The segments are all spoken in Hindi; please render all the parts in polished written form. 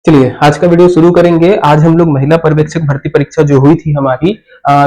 चलिए आज का वीडियो शुरू करेंगे। आज हम लोग महिला पर्यवेक्षक भर्ती परीक्षा जो हुई थी हमारी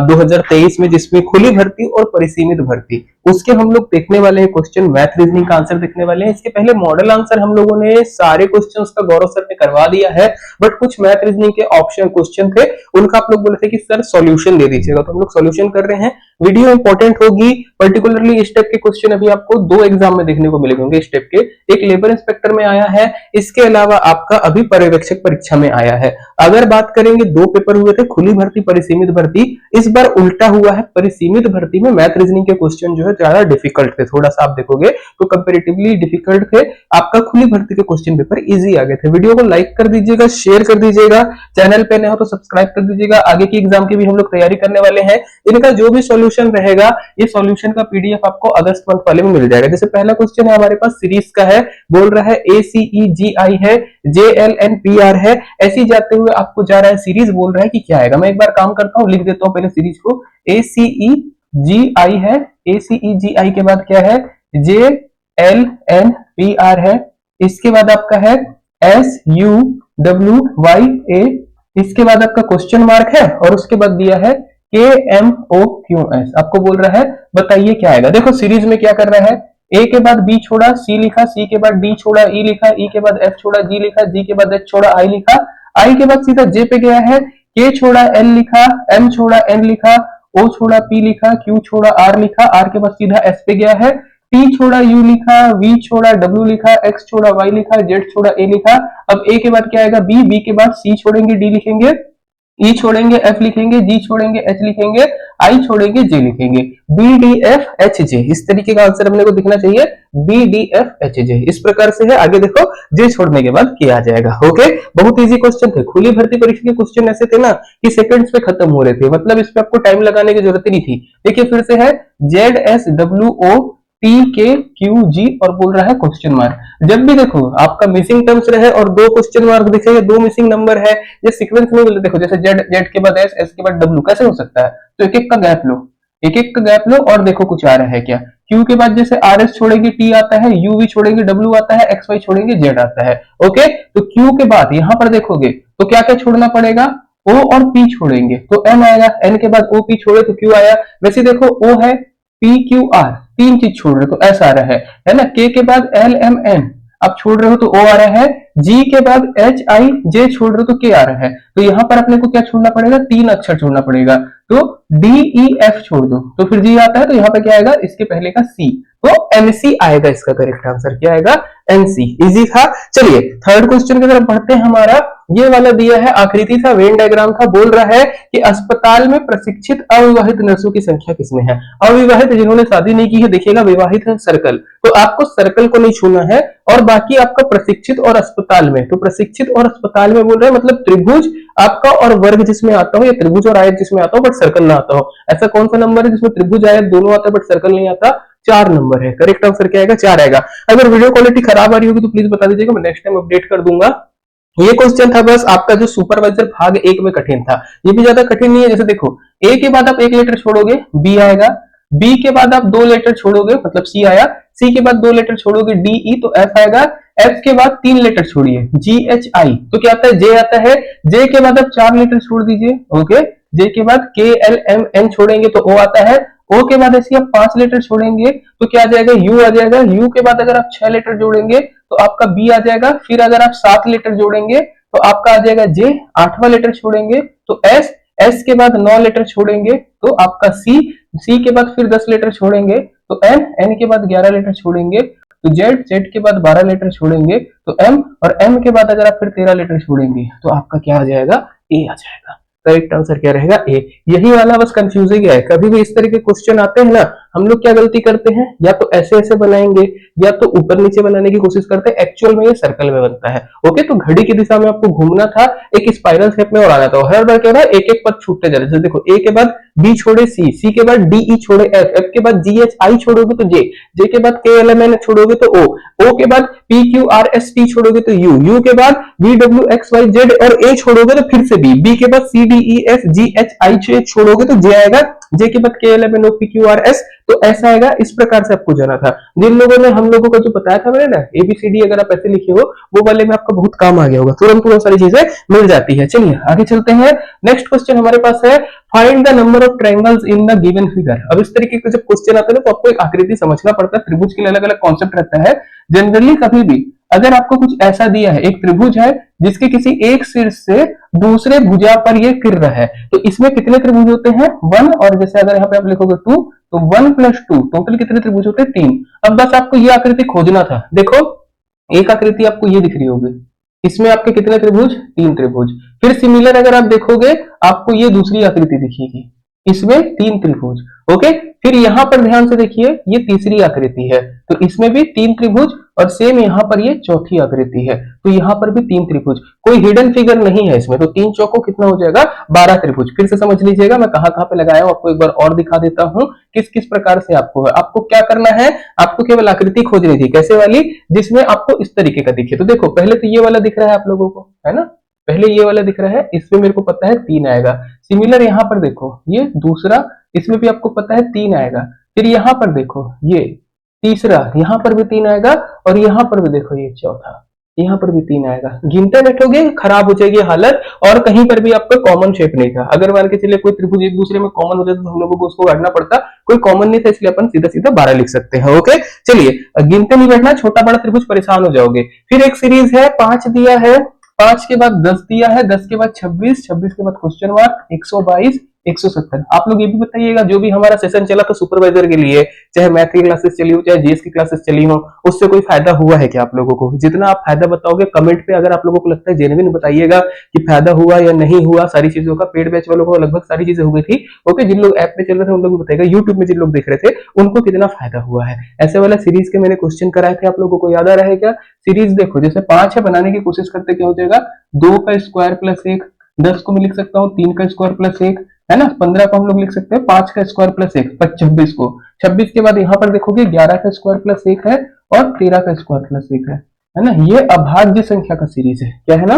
2023 में, जिसमें खुली भर्ती और परिसीमित भर्ती, उसके हम लोग देखने वाले हैं क्वेश्चन। मैथ रीजनिंग का आंसर देखने वाले हैं। इसके पहले मॉडल आंसर हम लोगों ने सारे क्वेश्चंस का गौरव सर ने करवा दिया है, बट कुछ मैथ रीजनिंग के ऑप्शन क्वेश्चन थे, उनका आप लोग बोले थे कि सर सॉल्यूशन दे दीजिएगा, तो हम लोग सॉल्यूशन कर रहे हैं। वीडियो इंपॉर्टेंट होगी, पर्टिकुलरली इस टाइप के क्वेश्चन अभी आपको दो एग्जाम में देखने को मिलेंगे। इस टाइप के एक लेबर इंस्पेक्टर में आया है, इसके अलावा आपका अभी पर्यवेक्षक परीक्षा में आया है। अगर बात करेंगे, दो पेपर हुए थे, खुली भर्ती परिसीमित भर्ती। इस बार उल्टा हुआ है, परिसीमित भर्ती में मैथ रीजनिंग के क्वेश्चन जो है ज्यादा डिफिकल्ट थे। थोड़ा सा आप देखोगे तो कंपैरेटिवली डिफिकल्ट थे। आपका खुली भर्ती के क्वेश्चन पेपर इजी आ गए थे। वीडियो को लाइक कर दीजिएगा, शेयर कर दीजिएगा, चैनल पे नए हो तो सब्सक्राइब कर दीजिएगा। आगे की एग्जाम की भी हम लोग तैयारी करने वाले हैं। इनका जो भी सॉल्यूशन रहेगा, ये सॉल्यूशन का पीडीएफ आपको अगस्त मंथ वाले में मिल जाएगा। जैसे पहला क्वेश्चन है हमारे पास सीरीज का है, बोल रहा है ACEGI है, JLNPR है, ऐसी जाते हुए आपको जा रहा है सीरीज, बोल रहा है कि क्या आएगा। मैं एक बार काम करता हूं, लिख देता हूं पहले सीरीज को। ACEGI है, ACEGI के बाद क्या है, JLNPR है, इसके बाद आपका है SUWYA, इसके बाद आपका क्वेश्चन मार्क है, और उसके बाद दिया है KMOQS। आपको बोल रहा है बताइए क्या आएगा। देखो सीरीज में क्या कर रहा है, A के बाद B छोड़ा, C लिखा, C के बाद D छोड़ा, E लिखा, E के बाद F छोड़ा, G लिखा, G के बाद H छोड़ा, I लिखा, I के बाद सीधा J पे गया है, K छोड़ा, L लिखा, M छोड़ा, N लिखा, O छोड़ा, P लिखा, Q छोड़ा, R लिखा, R के बाद सीधा S पे गया है, T छोड़ा, U लिखा, V छोड़ा, W लिखा, X छोड़ा, Y लिखा, Z छोड़ा, A लिखा। अब A के बाद क्या आएगा, B के बाद C छोड़ेंगे, D लिखेंगे, E छोड़ेंगे, F लिखेंगे, G छोड़ेंगे, H लिखेंगे, I छोड़ेंगे, J लिखेंगे, BDFHJ। इस तरीके का आंसर अपने को दिखना चाहिए, BDFHJ। इस प्रकार से है। आगे देखो, J छोड़ने के बाद क्या आ जाएगा। ओके, बहुत इजी क्वेश्चन थे। खुली भर्ती परीक्षा के क्वेश्चन ऐसे थे ना कि सेकंड्स पे खत्म हो रहे थे, मतलब इस पे आपको टाइम लगाने की जरूरत ही नहीं थी। देखिए फिर से है ZSWOTKQG और बोल रहा है क्वेश्चन मार्क। जब भी देखो आपका मिसिंग टर्म्स रहे और दो क्वेश्चन मार्क दिखेगा, दो मिसिंग नंबर है, ये सीक्वेंस में मिले। देखो जैसे Z के बाद S, S के बाद W, कैसे हो सकता है? तो एक एक का गैप लो, एक एक का गैप लो, और देखो कुछ आ रहा है क्या। Q के बाद जैसे RS छोड़ेंगे T आता है, UV छोड़ेंगे W आता है, XY छोड़ेंगे Z आता है। ओके, तो Q के बाद यहां पर देखोगे तो क्या क्या छोड़ना पड़ेगा, O और P छोड़ेंगे तो N आएगा, N के बाद OP छोड़े तो Q आया। वैसे देखो O है, PQR, तीन चीज छोड़ रहे हो तो S आ रहा है ना। K के बाद LMN आप छोड़ रहे हो तो O आ रहा है। G के बाद HIJ छोड़ रहे हो तो K आ रहा है। तो यहां पर अपने को क्या छोड़ना पड़ेगा, तीन अक्षर छोड़ना पड़ेगा। तो DEF छोड़ दो तो फिर G आता है, तो यहाँ पे क्या आएगा, इसके पहले का C, तो NC आएगा। इसका करेक्ट आंसर क्या आएगा, NC। इजी था। चलिए थर्ड क्वेश्चन की तरफ बढ़ते हैं। हमारा ये वाला दिया है, आकृति था, वेन डायग्राम था। बोल रहा है कि अस्पताल में प्रशिक्षित अविवाहित नर्सों की संख्या किसमें है। अविवाहित जिन्होंने शादी नहीं की है, देखिएगा विवाहित है सर्कल, तो आपको सर्कल को नहीं छूना है, और बाकी आपका प्रशिक्षित और अस्पताल में, तो प्रशिक्षित और अस्पताल में बोल रहे हैं मतलब त्रिभुज आपका और वर्ग जिसमें आता हो, या त्रिभुज और आयत जिसमें आता हो बट सर्कल ना आता हो। ऐसा कौन सा नंबर है जिसमें त्रिभुज आयत दोनों आता है बट सर्कल नहीं आता? 4 नंबर है। करेक्ट आंसर क्या आएगा, 4 आएगा। अगर वीडियो क्वालिटी खराब आ रही होगी तो प्लीज बता दीजिएगा, मैं नेक्स्ट टाइम अपडेट कर दूंगा। ये क्वेश्चन था बस आपका जो सुपरवाइजर भाग 1 में कठिन था, ये भी ज्यादा कठिन नहीं है। जैसे देखो A के बाद आप एक लेटर छोड़ोगे, B आएगा, B के बाद आप 2 लेटर छोड़ोगे मतलब C आया, C के बाद 2 लेटर छोड़ोगे DE तो F आएगा, F के बाद 3 लेटर छोड़िए GHI तो क्या आता है, J आता है। J के बाद आप 4 लेटर छोड़ दीजिए, ओके, J के बाद KLMN छोड़ेंगे तो O आता है। O के बाद ऐसे आप 5 लेटर छोड़ेंगे तो क्या आ जाएगा, U आ जाएगा। U के बाद अगर आप 6 लेटर जोड़ेंगे तो आपका B आ जाएगा। फिर अगर आप 7 लेटर जोड़ेंगे तो आपका आ जाएगा J, 8वां लेटर छोड़ेंगे तो S, S के बाद 9 लेटर छोड़ेंगे तो आपका C, C के बाद फिर 10 लेटर छोड़ेंगे तो N, N के बाद 11 लेटर छोड़ेंगे तो Z, Z के बाद 12 लेटर छोड़ेंगे तो M, और M के बाद अगर आप फिर 13 लेटर छोड़ेंगे तो आपका क्या आ जाएगा, A आ जाएगा। करेक्ट आंसर क्या रहेगा, ए। यही वाला बस कंफ्यूजिंग है। कभी भी इस तरह के क्वेश्चन आते हैं ना, हम लोग क्या गलती करते हैं, या तो ऐसे ऐसे बनाएंगे या तो ऊपर नीचे बनाने की कोशिश करते हैं, एक्चुअल में ये सर्कल में बनता है। ओके, तो घड़ी की दिशा में आपको घूमना था, एक स्पाइरल शेप में और आना था। हर बार क्या रहा है, एक एक पद छूटते जा रहे हैं। देखो A के बाद B छोड़े C, C के बाद DE छोड़े F, F के बाद GHI छोड़ोगे तो J, J के बाद KLMN छोड़ोगे तो O, O के बाद PQRST छोड़ोगे तो U, U के बाद VWXYZ और A छोड़ोगे तो फिर से B, B के बाद CDEFGHI छोड़ोगे तो J आएगा, J के बाद KLMNOPQRS तो ऐसा आएगा, इस प्रकार से आपको जाना था। जिन लोगों ने हम लोगों का जो बताया था मैंने ना ABCD, अगर आप ऐसे लिखे हो वो वाले में आपका बहुत काम आ गया होगा, तुरंत बहुत सारी चीजें मिल जाती है। चलिए आगे चलते हैं। नेक्स्ट क्वेश्चन हमारे पास है find the number of triangles in the given figure. अब इस तरीके का जब क्वेश्चन आता है ना तो आपको एक आकृति समझना पड़ता है। त्रिभुज के लिए अलग अलग कॉन्सेप्ट रहता है। जनरली कभी भी अगर आपको कुछ ऐसा दिया है, एक त्रिभुज है जिसके किसी एक शीर्ष से दूसरे भुजा पर ये गिर रहा है, तो इसमें कितने त्रिभुज होते हैं? 1, और जैसे अगर यहाँ पे आप लिखोगे 2, तो 1 + 2 टोटल कितने त्रिभुज होते हैं? 3। अब बस आपको ये आकृति खोजना था। देखो एक आकृति आपको ये दिख रही होगी, इसमें आपके कितने त्रिभुज? 3 त्रिभुज। फिर सिमिलर अगर आप देखोगे आपको ये दूसरी आकृति दिखेगी, इसमें 3 त्रिभुज। ओके, फिर यहां पर ध्यान से देखिए, ये तीसरी आकृति है तो इसमें भी 3 त्रिभुज, और सेम यहां पर ये चौथी आकृति है तो यहां पर भी 3 त्रिभुज। कोई हिडन फिगर नहीं है इसमें, तो 3 चौको कितना हो जाएगा? 12 त्रिभुज। फिर से समझ लीजिएगा मैं कहां कहां पे लगाया हूं, आपको एक बार और दिखा देता हूं किस किस प्रकार से आपको क्या करना है। आपको केवल आकृति खोजनी थी, कैसे वाली? जिसमें आपको इस तरीके का दिखे। तो देखो पहले तो ये वाला दिख रहा है आप लोगों को, है ना? पहले ये वाला दिख रहा है, इसमें मेरे को पता है 3 आएगा। सिमिलर यहाँ पर देखो ये दूसरा, इसमें भी आपको पता है 3 आएगा। फिर यहाँ पर देखो ये तीसरा, यहाँ पर भी 3 आएगा, और यहाँ पर भी देखो ये चौथा, यहाँ पर भी 3 आएगा। गिनते बैठोगे खराब हो जाएगी हालत, और कहीं पर भी आपका कॉमन शेप नहीं था। अगर मान के चलिए कोई त्रिभुज एक दूसरे में कॉमन हो जाता तो हम लोगों को उसको काटना पड़ता, कोई कॉमन नहीं था इसलिए अपन सीधा सीधा 12 लिख सकते हैं। ओके चलिए, गिनते नहीं बैठना, छोटा बड़ा त्रिभुज परेशान हो जाओगे। फिर एक सीरीज है, 5 दिया है, 5 के बाद 10 दिया है, 10 के बाद 26, 26 के बाद क्वेश्चन मार्क, 122, 170। आप लोग ये भी बताइएगा, जो भी हमारा सेशन चला था सुपरवाइजर के लिए, चाहे मैथ की क्लासेस चली हो, चाहे जीएस की क्लासेस चली हो, उससे कोई फायदा हुआ है क्या आप लोगों को? जितना आप फायदा बताओगे कमेंट पे, अगर आप लोगों को लगता है जेन्युइन बताइएगा कि फायदा हुआ या नहीं हुआ सारी चीजों का। पेड बैच वालों को लगभग सारी चीजें हो गई थी। ओके, जिन लोग ऐप पे चल रहे थे उन लोग बताएगा, यूट्यूब में जिन लोग देख रहे थे उनको कितना फायदा हुआ है। ऐसे वाला सीरीज के मैंने क्वेश्चन कराए थे, आप लोगों को याद आ रहा है क्या? सीरीज देखो, जैसे 5 है, बनाने की कोशिश करते क्या हो जाएगा? 2 का स्क्वायर प्लस 1, 10 को मैं लिख सकता हूँ 3 का स्क्वायर प्लस 1, है ना? 15 को हम लोग लिख सकते हैं 5 का स्क्वायर प्लस 1, 26 को। 26 के बाद यहाँ पर देखोगे 11 का स्क्वायर प्लस 1 है, और 13 का स्क्वायर प्लस 1 है ना? ये अभाज्य संख्या का सीरीज है। क्या है ना?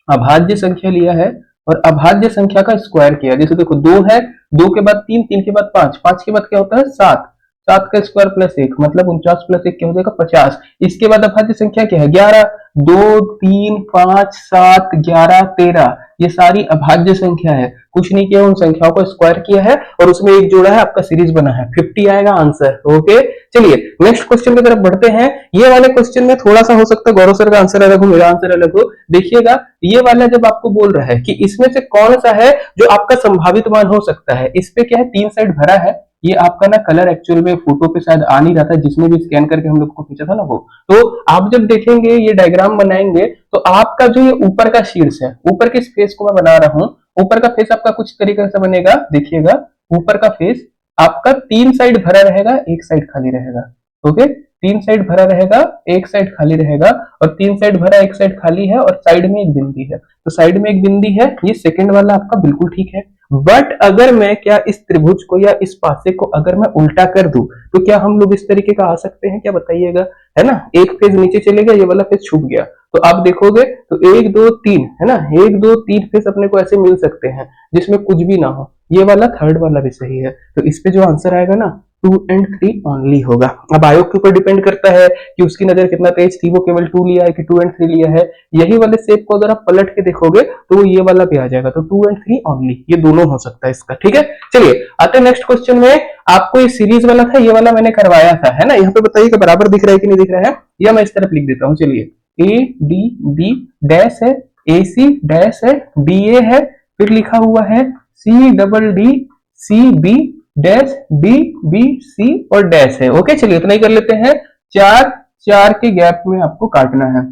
अभाज्य संख्या लिया है और अभाज्य संख्या का स्क्वायर किया। जैसे देखो 2 है, 2 के बाद 3, 3 के बाद 5, 5 के बाद क्या होता है? 7, 7 का स्क्वायर प्लस 1 मतलब 49 प्लस 1 क्या हो जाएगा? 50। इसके बाद अभाज्य संख्या क्या है? 11, 2, 3, 5, 7, 11, 13, ये सारी अभाज्य संख्या है। कुछ नहीं किया, उन संख्याओं को स्क्वायर किया है और उसमें एक जोड़ा है, आपका सीरीज बना है। 50 आएगा आंसर। ओके चलिए नेक्स्ट क्वेश्चन की तरफ बढ़ते हैं। ये वाले क्वेश्चन में थोड़ा सा हो सकता है गौरव सर का आंसर अलग हो, मेरा आंसर अलग हो। देखिएगा ये वाला जब आपको बोल रहा है कि इसमें से कौन सा है जो आपका संभावित मान हो सकता है, इस पे क्या है? 3 साइड भरा है। ये आपका ना कलर एक्चुअल में फोटो पे शायद आ नहीं रहा था, जिसने भी स्कैन करके हम लोग को खींचा था ना वो। तो आप जब देखेंगे ये डायग्राम बनाएंगे तो आपका जो ये ऊपर का शीर्ष है, ऊपर के फेस को मैं बना रहा हूँ, ऊपर का फेस आपका कुछ तरीके से बनेगा। देखिएगा ऊपर का फेस आपका 3 साइड भरा रहेगा, 1 साइड खाली रहेगा। ओके, 3 साइड भरा रहेगा, 1 साइड खाली रहेगा, और 3 साइड भरा 1 साइड खाली है, और साइड में एक बिंदी है। तो साइड में एक बिंदी है, ये सेकंड वाला आपका बिल्कुल ठीक है। बट अगर मैं क्या इस त्रिभुज को या इस पासे को अगर मैं उल्टा कर दूं तो क्या हम लोग इस तरीके का आ सकते हैं क्या? बताइएगा, है ना? एक फेज नीचे चले गया, ये वाला फेज छूट गया, तो आप देखोगे तो 1 2 3 है ना, 1 2 3 फेज अपने को ऐसे मिल सकते हैं जिसमें कुछ भी ना हो। ये वाला थर्ड वाला भी सही है, तो इस पे जो आंसर आएगा ना 2 और 3 ओनली होगा। अब आयोग के ऊपर डिपेंड करता है कि उसकी नजर कितना तेज थी, वो केवल 2 लिया है कि 2 और 3 लिया है। यही वाले शेप को अगर आप पलट के देखोगे तो वो ये वाला भी आ जाएगा, तो 2 और 3 ओनली, ये दोनों हो सकता है इसका। ठीक है, चलिए आते हैं नेक्स्ट क्वेश्चन में। आपको ये सीरीज वाला था, ये वाला मैंने करवाया था, है ना? यहाँ पे बताइए कि बराबर दिख रहा है कि नहीं दिख रहा है, या मैं इस तरफ लिख देता हूँ। चलिए ए डी बी डैश है, ए सी डैश है, डी ए है, फिर लिखा हुआ है C double D C B dash D B C और डैश है। ओके चलिए इतना ही कर लेते हैं। 4 4 के गैप में आपको काटना है।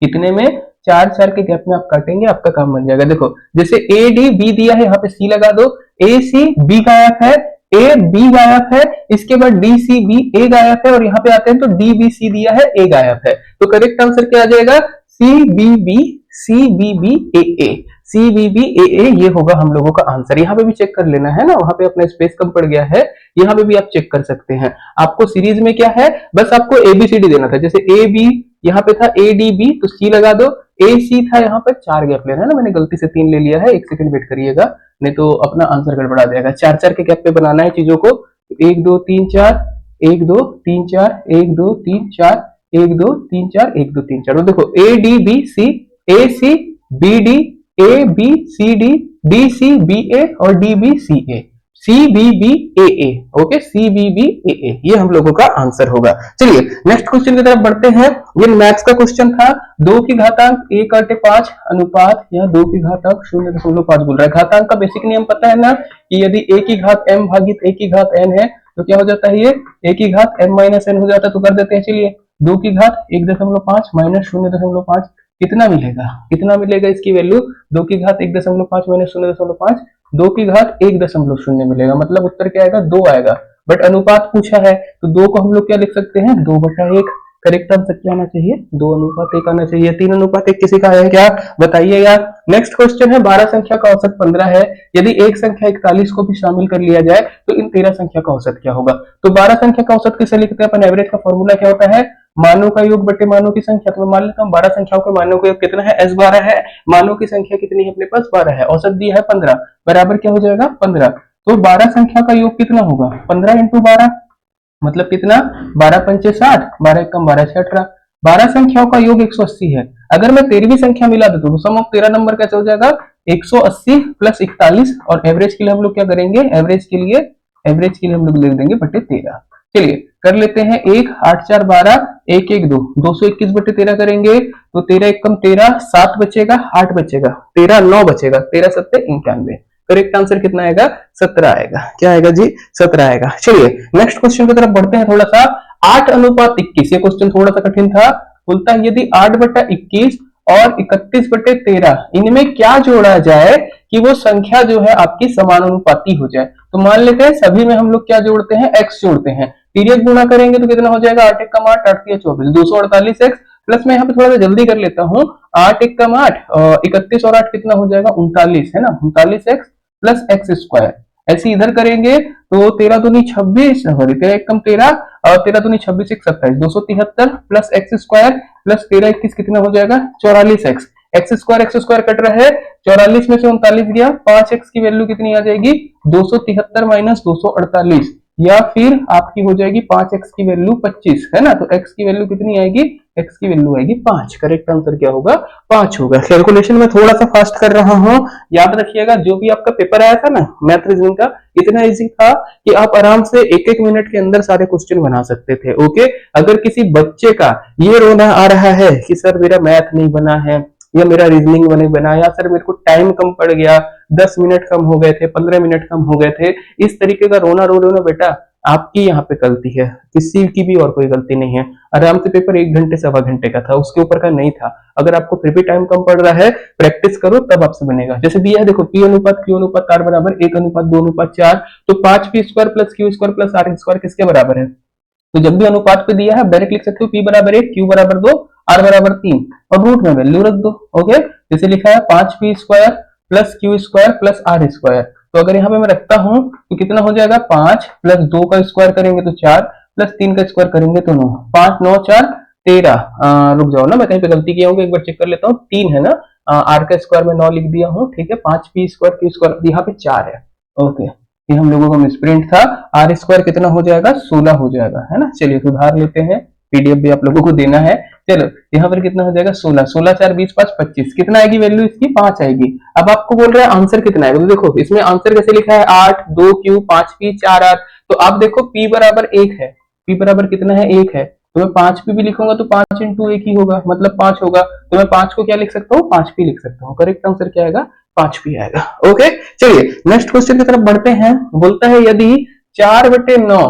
कितने में? 4 4 के गैप में आप काटेंगे, आपका काम बन जाएगा। देखो जैसे ए डी बी दिया है, यहाँ पे सी लगा दो, ए सी बी गायब है, ए बी गायब है, इसके बाद डी सी बी ए गायब है, और यहाँ पे आते हैं तो डी बी सी दिया है, ए गायब है। तो करेक्ट आंसर क्या आ जाएगा? C B B C B B A A, C B B A A, ये होगा हम लोगों का आंसर। यहाँ पे भी चेक कर लेना है ना, वहां पे अपना स्पेस कम पड़ गया है, यहाँ पे भी आप चेक कर सकते हैं। आपको सीरीज में क्या है, बस आपको एबीसीडी देना था। जैसे ए बी यहाँ पे था, ए डी बी तो सी लगा दो, ए सी था, यहाँ पे 4 गैप लेना है ना, मैंने गलती से 3 ले लिया है, 1 सेकंड वेट करिएगा नहीं तो अपना आंसर गड़बड़ा जाएगा। 4 4 के गैप पे बनाना है चीजों को, तो 1 2 3 4, 1 2 3 4, 1 2 3 4, 1 2 3 4, 1 2 3 4। तो देखो A D B C, A C B D, A B C D, D C B A और D B C A, C B B A A. Okay, C B B A A, ये हम लोगों का आंसर होगा। चलिए नेक्स्ट क्वेश्चन की तरफ बढ़ते हैं। ये मैथ्स का क्वेश्चन था। 2 की घातांक 1/5 अनुपात या 2 की घातांक 0.5 बोल रहा है। घातांक का बेसिक नियम पता है ना कि यदि a की घात m भागित a की घात n है तो क्या हो जाता है, ये a की घात m माइनस n हो जाता है। तो कर देते हैं। चलिए 2 की घात 1.5 माइनस 0.5 कितना मिलेगा, कितना मिलेगा इसकी वैल्यू, 2 की घात 1.5 माइनस 0.5, 2 की घात 1.0 मिलेगा। मतलब उत्तर क्या आएगा, 2 आएगा। बट अनुपात पूछा है तो 2 को हम लोग क्या लिख सकते हैं, 2/1। करेक्ट आंसर क्या आना चाहिए, 2:1 आना चाहिए। 3:1 किसी का है क्या, बताइए यार। नेक्स्ट क्वेश्चन है, 12 संख्या का औसत 15 है। यदि एक संख्या 41 को भी शामिल कर लिया जाए तो इन 13 संख्या का औसत क्या होगा। तो 12 संख्या का औसत किसे लिखते हैं अपन, एवरेज का फॉर्मूला क्या होता है, मानों का योग बटे मानों की संख्या। तो मैं मान लेता हूँ 12 संख्याओं के मानों का योग कितना है, S12 है। मानों की संख्या कितनी है अपने पास, 12 है। औसत दिया है 15, बराबर क्या हो जाएगा 15। तो 12 संख्या का योग कितना होगा, 15 इंटू 12 मतलब कितना, 12 पंचे 60, 12 एकम 12 6 18। 12 संख्याओं का योग 180 है। अगर मैं 13वीं संख्या मिला देता हूँ तो सम ऑफ 13 नंबर कैसे हो जाएगा, 180 प्लस 41। और एवरेज के लिए हम लोग क्या करेंगे, एवरेज के लिए हम लोग लिख देंगे बटे 13। चलिए कर लेते हैं। 1 8 4 12, 1 1 2, 221 बटे 13 करेंगे तो 13 एकम 13, 7 बचेगा, 8 बचेगा, 13 9 बचेगा, 13 7 91। करेक्ट आंसर कितना आएगा, 17 आएगा। क्या आएगा जी, 17 आएगा। चलिए नेक्स्ट क्वेश्चन की तरफ बढ़ते हैं थोड़ा सा। 8:21, ये क्वेश्चन थोड़ा सा कठिन था। बोलता है यदि 8/21 और 31/13 इनमें क्या जोड़ा जाए कि वो संख्या जो है आपकी समानुपाती हो जाए। तो मान लेते हैं सभी में हम लोग क्या जोड़ते हैं, x जोड़ते हैं। पीरियड गुणा करेंगे तो कितना हो जाएगा, 8 एकम 8, 8 3 24, 248x प्लस मैं यहाँ पे थोड़ा सा जल्दी कर लेता हूँ, 8 एकम 8, 31 और 8 कितना हो जाएगा 39 है ना, 39x प्लस एक्स स्क्वायर। ऐसे इधर करेंगे तो 13 दूनी 26, सॉरी 13 एकम 13 और 13 दूनी 26 एक 27, 273 प्लस एक्स स्क्वायर प्लस 13 21 कितना हो जाएगा 44x। एक्स स्क्वायर कट रहा है, 44 में से 39 गया, 5x की वैल्यू कितनी आ जाएगी 273 माइनस 248, या फिर आपकी हो जाएगी 5x की वैल्यू 25 है ना। तो x की वैल्यू कितनी आएगी, x की वैल्यू आएगी 5। करेक्ट आंसर क्या होगा, 5 होगा। कैलकुलेशन में थोड़ा सा फास्ट कर रहा हूं, याद रखिएगा जो भी आपका पेपर आया था ना मैथ रीजनिंग का, इतना इजी था कि आप आराम से 1-1 मिनट के अंदर सारे क्वेश्चन बना सकते थे। ओके, अगर किसी बच्चे का ये रोना आ रहा है कि सर मेरा मैथ नहीं बना है या मेरा रीजनिंग नहीं बना, या सर मेरे को टाइम कम पड़ गया, 10 मिनट कम हो गए थे, 15 मिनट कम हो गए थे, इस तरीके का रोना रो रहे हो ना बेटा, आपकी यहाँ पे गलती है, किसी की भी और कोई गलती नहीं है। आराम से पेपर 1 घंटे सवा घंटे का था, उसके ऊपर का नहीं था। अगर आपको फिर भी टाइम कम पड़ रहा है, प्रैक्टिस करो तब आपसे बनेगा। जैसे दिया है देखो, P अनुपात Q अनुपात R बराबर 1:2:4, तो 5P square plus Q square plus R square किसके बराबर है। तो जब भी अनुपात पे दिया है डायरेक्ट लिख सकते हो, P बराबर 1, Q बराबर 2, R बराबर 3 और रूट में वैल्यू रख दो। ओके, जैसे लिखा है 5P square plus Q square plus R square, तो अगर यहाँ पे मैं रखता हूँ तो कितना हो जाएगा, 5 प्लस 2 का स्क्वायर करेंगे तो 4 प्लस 3 का स्क्वायर करेंगे तो 9, 5 9 4 13। रुक जाओ ना, मैं कहीं पे गलती किया हूँ, एक बार चेक कर लेता हूँ। 3 है ना, R का स्क्वायर में 9 लिख दिया हूँ, ठीक है। 5P स्क्वायर Q स्क्वायर यहाँ पे 4 है। ओके, ये हम लोगों का मिसप्रिंट था। R स्क्वायर कितना हो जाएगा, 16 हो जाएगा, है ना। चलिए सुधार लेते हैं, पीडीएफ भी आप लोगों को देना है। चलो यहाँ पर कितना हो जाएगा, 16, 16 4 20 5 25, कितना आएगी वैल्यू इसकी, 5 आएगी। अब आपको बोल रहा है आंसर कितना आएगा, तो देखो इसमें आंसर कैसे लिखा है, 8 2Q 5P 4R। तो आप देखो P बराबर 1 है, P बराबर कितना है 1 है, तो मैं 5P भी लिखूंगा तो 5 इंटू 1 ही होगा, मतलब 5 होगा। तो मैं 5 को क्या लिख सकता हूँ, 5P लिख सकता हूँ। करेक्ट आंसर क्या आएगा, 5P आएगा। ओके, चलिए नेक्स्ट क्वेश्चन की तरफ बढ़ते हैं। बोलता है यदि 4/9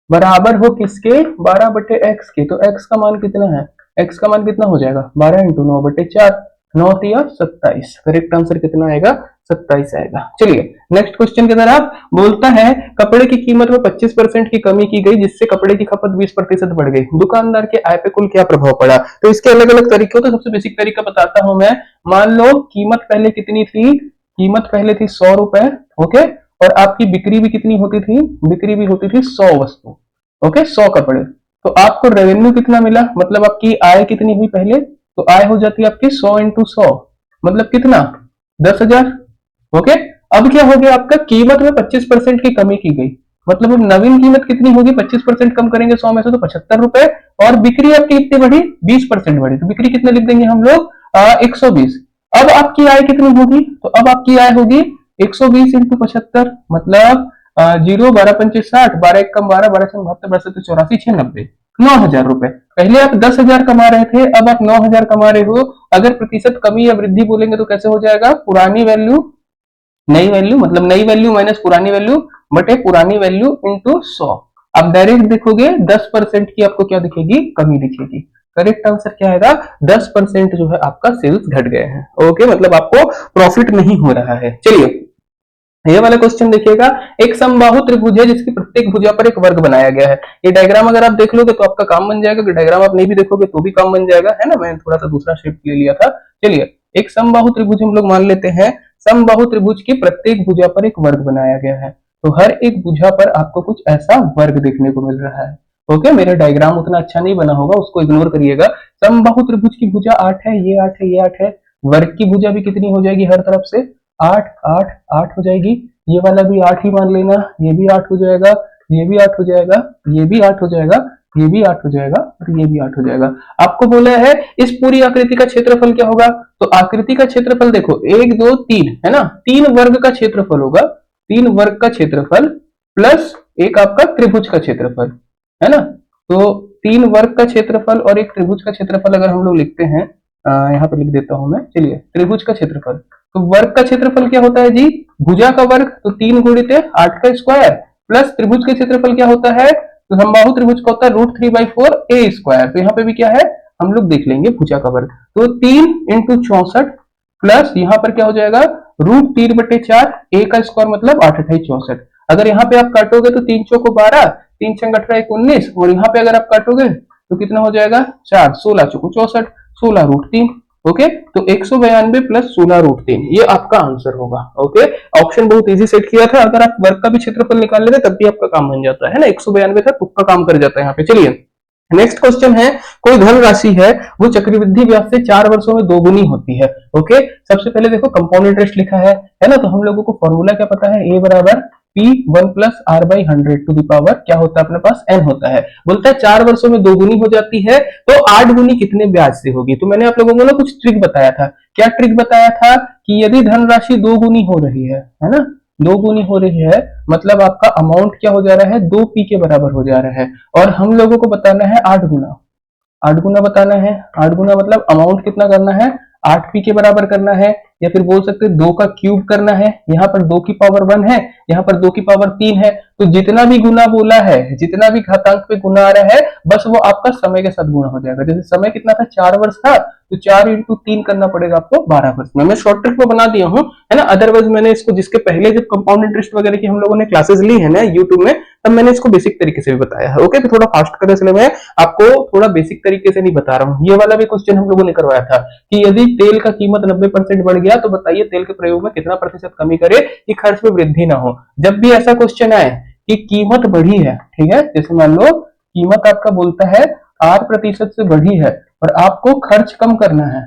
बराबर हो किसके, 12/x के, तो x का मान कितना है, x का मान कितना हो जाएगा 12 इंटू 9/4, 9 3 27। करेक्ट आंसर कितना आएगा, 27 आएगा। चलिए नेक्स्ट क्वेश्चन की तरफ। बोलता है कपड़े की कीमत में 25% की कमी की गई, जिससे कपड़े की खपत 20% बढ़ गई। दुकानदार के आय पे कुल क्या प्रभाव पड़ा। तो इसके अलग अलग तरीके होते हैं, सबसे बेसिक तरीका बताता हूं मैं। मान लो कीमत पहले कितनी थी, कीमत पहले थी 100 रुपए, ओके, और आपकी बिक्री भी कितनी होती थी, बिक्री भी होती थी 100 वस्तु, ओके, 100 कपड़े। तो आपको रेवेन्यू कितना मिला, मतलब आपकी आय कितनी हुई पहले, तो आय हो जाती है आपकी 100 इंटू 100, मतलब कितना 10,000। ओके, अब क्या हो गया, आपका कीमत में 25% की कमी की गई, मतलब अब नवीन कीमत कितनी होगी, 25% कम करेंगे 100 में से तो 75 रुपए, और बिक्री आपकी कितनी बढ़ी, 20% बढ़ी, तो बिक्री कितने लिख देंगे हम लोग, 120। अब आपकी आय कितनी होगी, तो अब आपकी आय होगी 120 इंटू 75, मतलब 0 12 25 60, 12 एक कम 12, 12 छह 72, 12 84 6 90, 9,000 रुपए। पहले आप 10,000 कमा रहे थे, अब आप 9,000 कमा रहे हो। अगर प्रतिशत कमी या वृद्धि बोलेंगे तो कैसे हो जाएगा, पुरानी वैल्यू नई वैल्यू, मतलब नई वैल्यू माइनस पुरानी वैल्यू बटे पुरानी वैल्यू इंटू 100। अब डायरेक्ट देखोगे 10% की आपको क्या दिखेगी, कमी दिखेगी। करेक्ट आंसर क्या आएगा, 10% जो है आपका सेल्स घट गए हैं। ओके, मतलब आपको प्रॉफिट नहीं हो रहा है। चलिए ये वाला क्वेश्चन देखिएगा, एक समबाहु त्रिभुज है जिसकी प्रत्येक भुजा पर एक वर्ग बनाया गया है। ये डायग्राम अगर आप देख लोगे तो आपका काम बन जाएगा, कि डायग्राम आप नहीं भी देखोगे तो भी काम बन जाएगा, है ना। मैंने थोड़ा सा दूसरा शेप ले लिया था। चलिए एक समबाहु त्रिभुज हम लोग मान लेते हैं, समबाहु त्रिभुज की प्रत्येक भुजा पर एक वर्ग बनाया गया है। तो हर एक भुजा पर आपको कुछ ऐसा वर्ग देखने को मिल रहा है। ओके, मेरा डायग्राम उतना अच्छा नहीं बना होगा, उसको इग्नोर करिएगा। समबाहु त्रिभुज की भुजा 8 है, ये 8 है, ये 8 है। वर्ग की भुजा भी कितनी हो जाएगी, हर तरफ से 8 8 8 हो जाएगी। ये वाला भी 8 ही मान लेना, ये भी 8 हो जाएगा, ये भी 8 हो जाएगा, ये भी 8 हो जाएगा, ये भी 8 हो जाएगा, और ये भी 8 हो जाएगा। आपको बोला है इस पूरी आकृति का क्षेत्रफल क्या होगा, तो आकृति का क्षेत्रफल देखो 1 2 3 है ना, 3 वर्ग का क्षेत्रफल होगा, 3 वर्ग का क्षेत्रफल प्लस एक आपका त्रिभुज का क्षेत्रफल, है ना। तो 3 वर्ग का क्षेत्रफल और एक त्रिभुज का क्षेत्रफल अगर हम लोग लिखते हैं, यहाँ पे लिख देता हूं मैं। चलिए त्रिभुज का क्षेत्रफल, तो वर्ग का क्षेत्रफल क्या होता है जी, भुजा का वर्ग, तो 3 गुणित 8 का स्क्वायर, प्लस त्रिभुज का क्षेत्रफल क्या होता है, तो समबाहु त्रिभुज का होता है √3/4 a स्क्वायर। तो यहाँ पे भी क्या है, हम लोग देख लेंगे भुजा का वर्ग, तो 3 इंटू 64 प्लस यहाँ पर क्या हो जाएगा √3/4 a का स्क्वायर, मतलब 8 8 64। अगर यहाँ पे आप काटोगे तो 3 चौको 12, 3 छंग 18 19, और यहाँ पे अगर आप काटोगे तो कितना हो जाएगा 4, 16 चौको 64, 16√3। ओके, तो 192 प्लस 16√3 ये आपका आंसर होगा। ओके, ऑप्शन बहुत इजी सेट किया था, अगर आप वर्ग का भी क्षेत्रफल निकाल लेते तब भी आपका काम बन जाता है ना। 192 था, तुक्का काम कर जाता है यहाँ पे। चलिए नेक्स्ट क्वेश्चन है, कोई धन राशि है वो चक्रवृद्धि ब्याज से 4 वर्षों में दोगुनी होती है। ओके, सबसे पहले देखो कंपाउंड इंटरेस्ट लिखा है ना, तो हम लोगों को फॉर्मूला क्या पता है, a बराबर P1 plus R/100 to the power क्या होता है अपने पास, n होता है। बोलता है 4 वर्षों में दोगुनी हो जाती है, तो 8 गुनी कितने ब्याज से होगी। तो मैंने आप लोगों को ना कुछ ट्रिक बताया था। क्या ट्रिक बताया था, कि यदि धनराशि दोगुनी हो रही है ना, 2 गुनी हो रही है, मतलब आपका अमाउंट क्या हो जा रहा है, 2p के बराबर हो जा रहा है, और हम लोगों को बताना है 8 गुना, 8 गुना बताना है। 8 गुना मतलब अमाउंट कितना करना है, 8p के बराबर करना है, या फिर बोल सकते हैं 2 का क्यूब करना है। यहाँ पर 2 की पावर 1 है, यहाँ पर 2 की पावर 3 है, तो जितना भी गुना बोला है, जितना भी घातांक पे गुना आ रहा है, बस वो आपका समय के साथ गुना हो जाएगा। जैसे समय कितना था, 4 वर्ष था, तो 4 इंटू 3 करना पड़ेगा आपको 12 वर्ष में। मैं शॉर्ट ट्रिक में बना दिया हूँ, है ना। अदरवाइज मैंने इसको, जिसके पहले जब कंपाउंड इंटरेस्ट वगैरह की हम लोगों ने क्लासेस ली है ना यूट्यूब में, तब मैंने इसको बेसिक तरीके से भी बताया है। ओके, तो थोड़ा फास्ट करने इसलिए मैं आपको थोड़ा बेसिक तरीके से नहीं बता रहा हूँ। ये वाला भी क्वेश्चन हम लोगों ने करवाया था, कि यदि तेल का कीमत 90% बढ़ गया तो बताइए तेल के प्रयोग में कितना प्रतिशत कमी करे कि खर्च में वृद्धि ना हो। जब भी ऐसा क्वेश्चन आए कि कीमत बढ़ी है, ठीक है, जैसे मान लो कीमत आपका बोलता है 8% से बढ़ी है, और आपको खर्च कम करना है,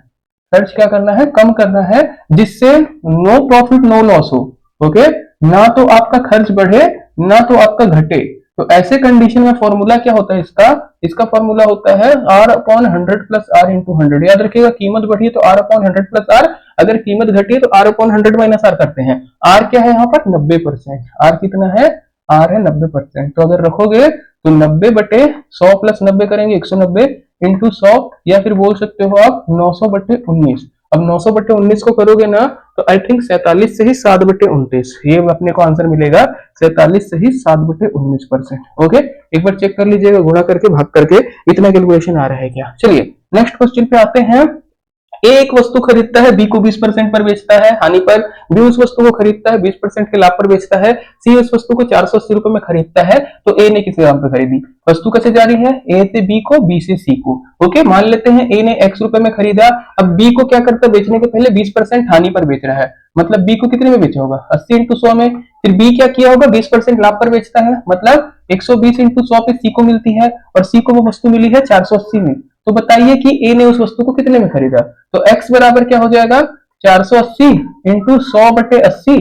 खर्च क्या करना है, कम करना है, जिससे नो प्रॉफिट नो लॉस हो। ओके, ना तो आपका खर्च बढ़े ना तो आपका घटे, तो ऐसे कंडीशन में फॉर्मूला क्या होता है इसका फॉर्मूला होता है R/100 प्लस R इंटू 100। याद रखिएगा, कीमत बढ़ी तो R/100 प्लस R, अगर कीमत घटी तो R/100 माइनस R करते हैं। R क्या है यहाँ पर 90%, R कितना है, R है 90%। तो अगर रखोगे तो 90/100 प्लस 90 करेंगे 190 इंटू 100, या फिर बोल सकते हो आप 900/19। अब 900/19 को करोगे ना तो आई थिंक 47 से ही 7/29, ये अपने को आंसर मिलेगा 47 से ही 7/19%। ओके, एक बार चेक कर लीजिएगा, गुणा करके भाग करके इतना कैलकुलेशन आ रहा है क्या। चलिए नेक्स्ट क्वेश्चन पे आते हैं। ए एक वस्तु खरीदता है, बी को 20% पर बेचता है हानि पर, बी उस वस्तु को खरीदता है 20% के लाभ पर बेचता है, सी उस वस्तु को 480 रुपए में खरीदता है, तो ए ने किस दाम पे खरीदी। वस्तु कैसे जारी है, ए से बी को, बी से सी को। ओके, मान लेते हैं ए ने x रुपए में खरीदा, अब बी को क्या करता है, बेचने के पहले 20% हानि पर बेच रहा है, मतलब बी को कितने में बेचा होगा 80 इंटू 100 में। फिर बी क्या किया होगा, 20% लाभ पर बेचता है, मतलब 120 इंटू 100 पे सी को मिलती है, और सी को वो वस्तु मिली है 480 में। तो बताइए कि ए ने उस वस्तु को कितने में खरीदा, तो x बराबर क्या हो जाएगा 480 इंटू 100/80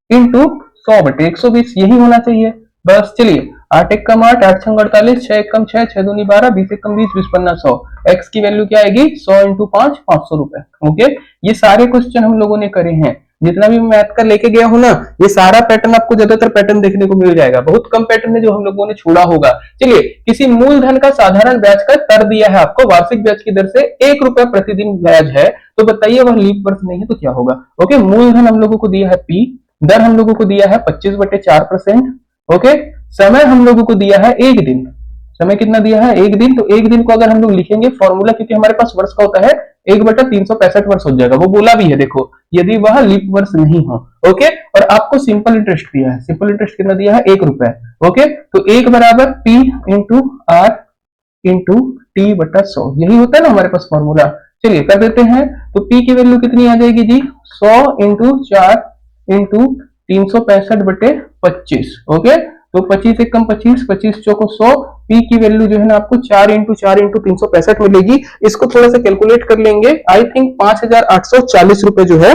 इंटू 100/120, यही होना चाहिए। बस चलिए, 8 एक कम 8, 8 छंग 48, 6 एक कम 6, 6 दूनी 12, 20 एक कम 20, 20 पन्ना 100। एक्स की वैल्यू क्या आएगी? 100 इंटू 5, 500 रुपए। ओके, ये सारे क्वेश्चन हम लोगों ने करे हैं, जितना भी मैथ का लेके गया हूं ना, ये सारा पैटर्न आपको ज्यादातर पैटर्न देखने को मिल जाएगा। बहुत कम पैटर्न है जो हम लोगों ने छोड़ा होगा। चलिए, किसी मूलधन का साधारण ब्याज का दर दिया है आपको, वार्षिक ब्याज की दर से 1 रुपया प्रतिदिन ब्याज है, तो बताइए वह लीप वर्ष नहीं है तो क्या होगा? ओके, मूलधन हम लोगों को दिया है P, दर हम लोगों को दिया है 25/4%। ओके, समय हम लोगों को दिया है 1 दिन। समय कितना दिया है? 1 दिन। तो 1 दिन को अगर हम लोग लिखेंगे फॉर्मूला, क्योंकि हमारे पास वर्ष का होता है 1/365 वर्ष हो जाएगा, वो बोला भी है देखो, यदि वह लीप वर्ष नहीं हो। ओके, और आपको सिंपल इंटरेस्ट दिया है, सिंपल इंटरेस्ट कितना दिया है? 1 रुपए। ओके, तो 1 बराबर P into R into T बटा 100, यही होता है ना हमारे पास फॉर्मूला। चलिए कर देते हैं, तो P की वैल्यू कितनी आ जाएगी जी? 100 इंटू 4 इंटू 365/25। ओके, तो 25 एक कम 25, 25 चौको 100। P की वैल्यू जो है ना आपको 4 इंटू 4 इंटू 365 मिलेगी। इसको थोड़ा सा कैलकुलेट कर लेंगे, आई थिंक 5840 रुपए जो है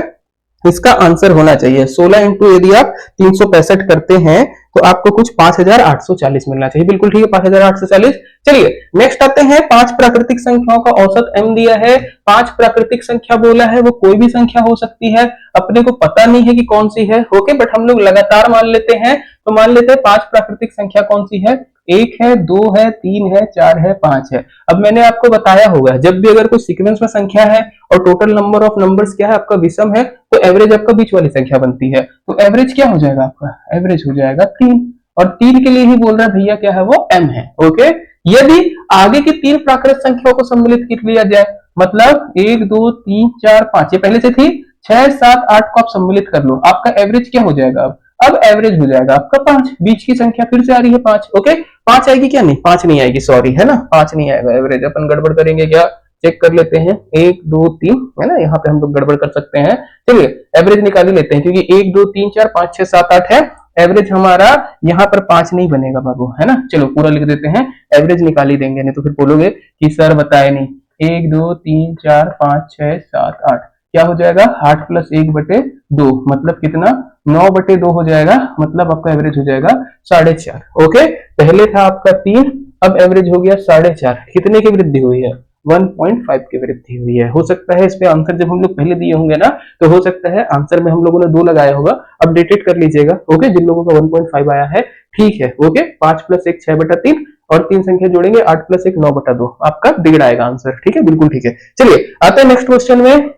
इसका आंसर होना चाहिए। 16 इंटू यदि आप 365 करते हैं तो आपको कुछ 5840 मिलना चाहिए। बिल्कुल ठीक है, 5840। चलिए नेक्स्ट आते हैं, 5 प्राकृतिक संख्याओं का औसत m दिया है। 5 प्राकृतिक संख्या बोला है, वो कोई भी संख्या हो सकती है, अपने को पता नहीं है कि कौन सी है। ओके, बट हम लोग लगातार मान लेते हैं, तो मान लेते हैं 5 प्राकृतिक संख्या कौन सी है? 1 है, 2 है, 3 है, 4 है, 5 है। अब मैंने आपको बताया होगा, जब भी अगर कोई सीक्वेंस में संख्या है और टोटल नंबर ऑफ नंबर्स क्या है आपका? विषम है, तो एवरेज आपका बीच वाली संख्या बनती है। तो एवरेज क्या हो जाएगा आपका? एवरेज हो जाएगा 3, और 3 के लिए ही बोल रहा है भैया क्या है? वो m है। ओके, यदि आगे की 3 प्राकृत संख्याओं को सम्मिलित कर लिया जाए, मतलब 1 2 3 4 5, ये पहले से थी, 6 7 8 को आप सम्मिलित कर लो, आपका एवरेज क्या हो जाएगा? अब एवरेज हो जाएगा आपका 5। बीच की संख्या फिर से आ रही है 5। ओके, 5 आएगी क्या? नहीं, 5 नहीं आएगी, सॉरी, है ना, 5 नहीं आएगा एवरेज। अपन गड़बड़ करेंगे क्या? चेक कर लेते हैं, 1 2 3, है ना, यहाँ पे हम लोग गड़बड़ कर सकते हैं। चलिए एवरेज निकाल ही लेते हैं, क्योंकि 1 2 3 4 5 6 7 8 है, एवरेज हमारा यहाँ पर 5 नहीं बनेगा बाबू, है ना। चलो पूरा लिख देते हैं, एवरेज निकाल ही देंगे, नहीं तो फिर बोलोगे कि सर बताए नहीं। 1 2 3 4 5 6 7 8 क्या हो जाएगा? 8 प्लस 1/2, मतलब कितना? 9/2 हो जाएगा, मतलब आपका एवरेज हो जाएगा 4.5। ओके, पहले था आपका 3, अब एवरेज हो गया 4.5। कितने की वृद्धि हुई है? 1.5 की वृद्धि हुई है। हो सकता है इस पे आंसर जब हम लोग पहले दिए होंगे ना, तो हो सकता है आंसर में हम लोगों ने 2 लगाया होगा, अपडेटेड कर लीजिएगा। ओके, जिन लोगों का 1.5 आया है, ठीक है। ओके, 5 प्लस 1 6/3, और 3 संख्या जोड़ेंगे, 8 प्लस 1 9/2, आपका 1.5 आएगा आंसर। ठीक है, बिल्कुल ठीक है। चलिए आते हैं नेक्स्ट क्वेश्चन में।